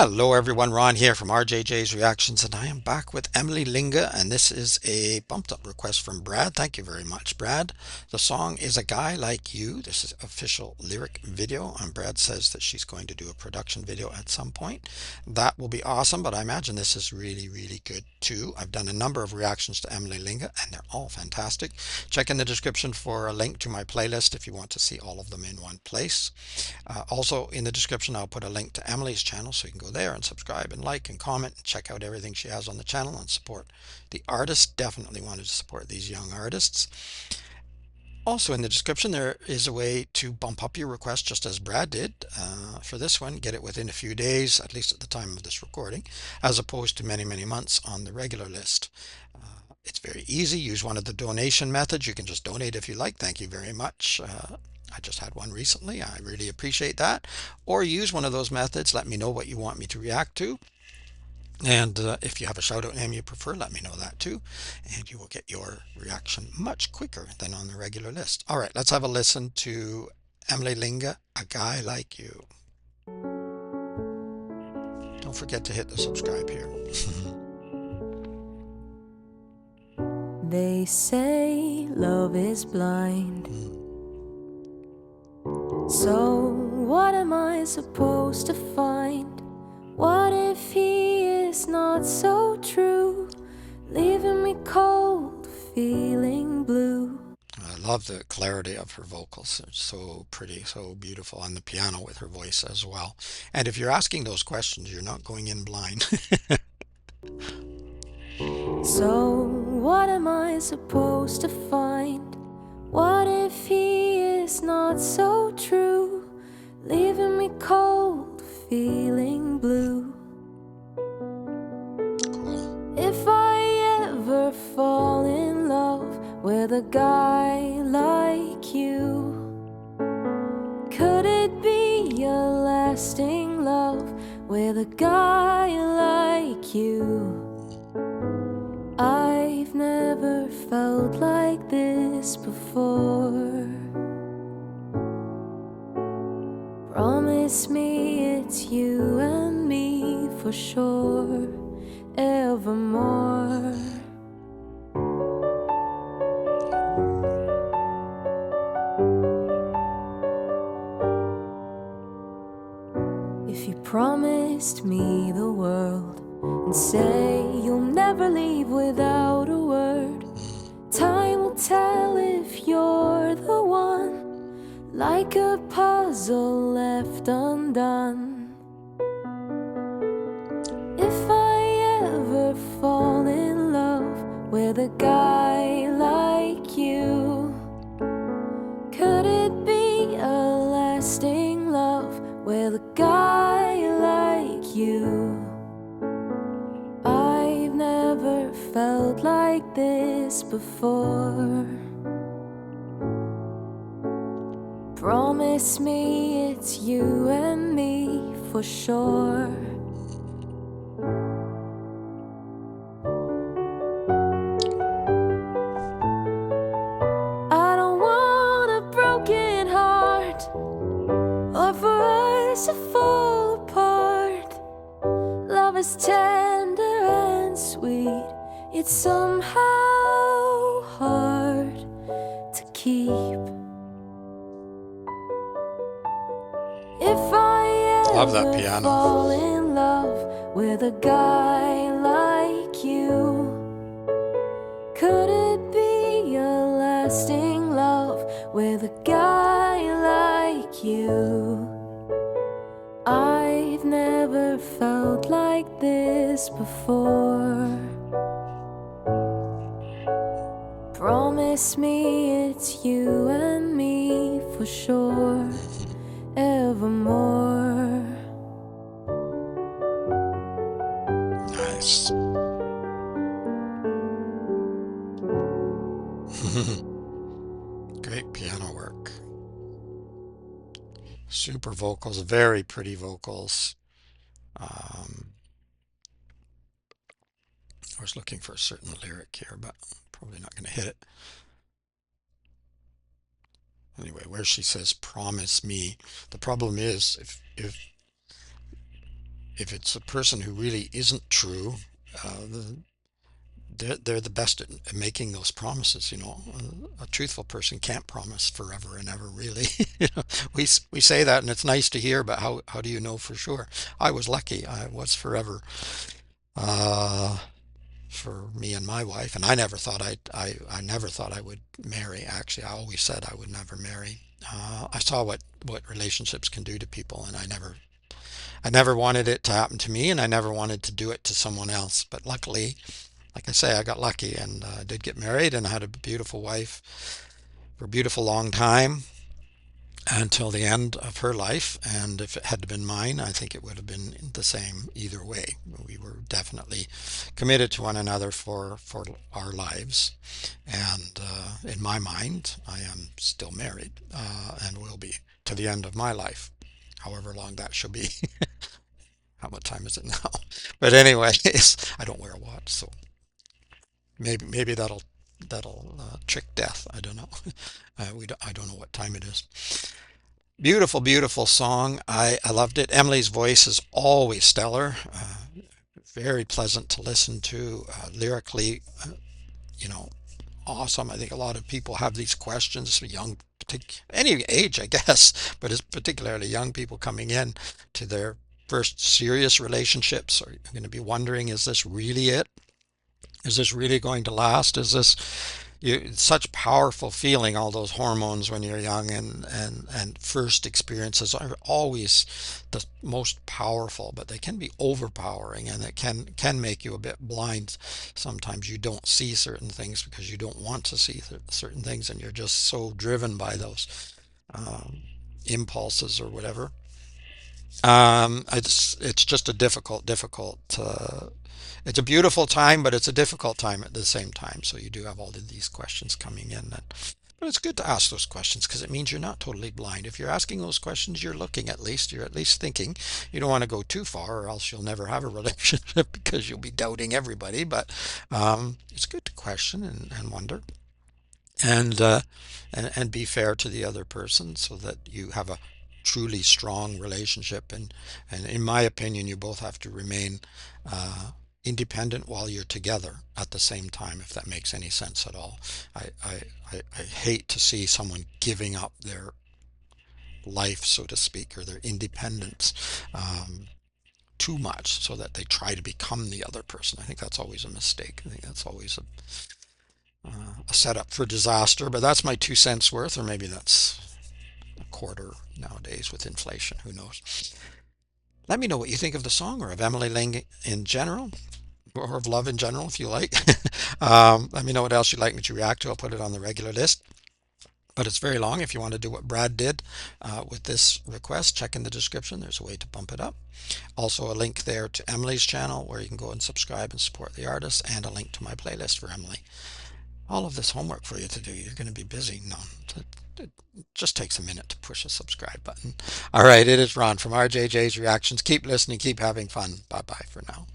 Hello everyone, Ron here from RJJ's Reactions, and I am back with Emily Linge, and this is a bumped up request from Brad. Thank you very much, Brad. The song is A Guy Like You. This is official lyric video, and Brad says that she's going to do a production video at some point. That will be awesome, but I imagine this is really, really good too. I've done a number of reactions to Emily Linge, and they're all fantastic. Check in the description for a link to my playlist if you want to see all of them in one place. Also in the description, I'll put a link to Emily's channel so you can go there and subscribe and like and comment and check out everything she has on the channel and support the artist. Definitely wanted to support these young artists. Also in the description, there is a way to bump up your request just as Brad did. For this one, get it within a few days, at least at the time of this recording, as opposed to many, many months on the regular list. It's very easy. Use one of the donation methods. You can just donate if you like. Thank you very much. I just had one recently. I really appreciate that. Or use one of those methods. Let me know what you want me to react to. And if you have a shout out name you prefer, let me know that too. And you will get your reaction much quicker than on the regular list. All right, let's have a listen to Emily Linge, A Guy Like You. Don't forget to hit the subscribe here. They say love is blind. So what am I supposed to find? What if he is not so true, leaving me cold, feeling blue? I love the clarity of her vocals. It's so pretty, so beautiful, and the piano with her voice as well. And if you're asking those questions, you're not going in blind. So what am I supposed to find? What if he is not so true, leaving me cold, feeling blue? Cool. If I ever fall in love with a guy like you, could it be a lasting love with a guy like you? I've never felt like this before. Promise me it's you and me for sure, evermore. If you promised me the world and say you'll never leave without a word, time will tell if you're the one, like a puzzle left undone. If I ever fall in love with a guy like you, could it be a lasting love with a guy like you? I've never felt like this before. Promise me it's you and me for sure. I don't want a broken heart, or for us to fall apart. Love is tender and sweet, it's somehow hard to keep. If I Love that ever piano. fall in love with a guy like you, could it be a lasting love with a guy like you? I've never felt like this before. Promise me it's you and me for sure, evermore. Nice. Great piano work. Super vocals, very pretty vocals. I was looking for a certain lyric here, but probably not going to hit it. Anyway, where she says, promise me. The problem is, if it's a person who really isn't true, they're the best at making those promises. You know, a truthful person can't promise forever and ever, really. You know, we say that, and it's nice to hear, but how do you know for sure? I was lucky. I was forever. Uh, for me and my wife, and I never thought I never thought I would marry. Actually, I always said I would never marry. I saw what relationships can do to people, and I never wanted it to happen to me, and I never wanted to do it to someone else. But luckily, like I say, I got lucky, and I did get married, and I had a beautiful wife for a beautiful long time until the end of her life. And if it had been mine, I think it would have been the same either way. We were definitely committed to one another for our lives. And in my mind, I am still married and will be to the end of my life, however long that shall be. How much time is it now? But anyways, I don't wear a watch, so maybe that'll trick death. I don't know. I don't know what time it is. Beautiful, beautiful song. I loved it. Emily's voice is always stellar. Very pleasant to listen to. Lyrically, you know, awesome. I think a lot of people have these questions, young, any age, I guess, but it's particularly young people coming in to their first serious relationships are going to be wondering, is this really it? Is this really going to last? Is this it's such powerful feeling, all those hormones when you're young, and first experiences are always the most powerful, but they can be overpowering, and it can make you a bit blind. Sometimes you don't see certain things because you don't want to see certain things, and you're just so driven by those um, impulses or whatever. It's just a it's a beautiful time, but it's a difficult time at the same time. So you do have all of these questions coming in. But it's good to ask those questions because it means you're not totally blind. If you're asking those questions, you're looking at least. You're at least thinking. You don't want to go too far, or else you'll never have a relationship because you'll be doubting everybody. But it's good to question and wonder and and be fair to the other person so that you have a truly strong relationship. And in my opinion, you both have to remain independent while you're together at the same time, if that makes any sense at all. I hate to see someone giving up their life, so to speak, or their independence too much so that they try to become the other person. I think that's always a mistake. I think that's always a setup for disaster. But that's my 2 cents worth, or maybe that's a quarter nowadays with inflation. Who knows? Let me know what you think of the song or of Emily Ling in general, or of love in general, if you like. Let me know what else you'd like me to react to. I'll put it on the regular list. But it's very long. If you want to do what Brad did with this request, check in the description. There's a way to bump it up. Also, a link there to Emily's channel where you can go and subscribe and support the artist, and a link to my playlist for Emily. All of this homework for you to do. You're going to be busy. No, it just takes a minute to push a subscribe button. All right, it is Ron from RJJ's Reactions. Keep listening, keep having fun. Bye bye for now.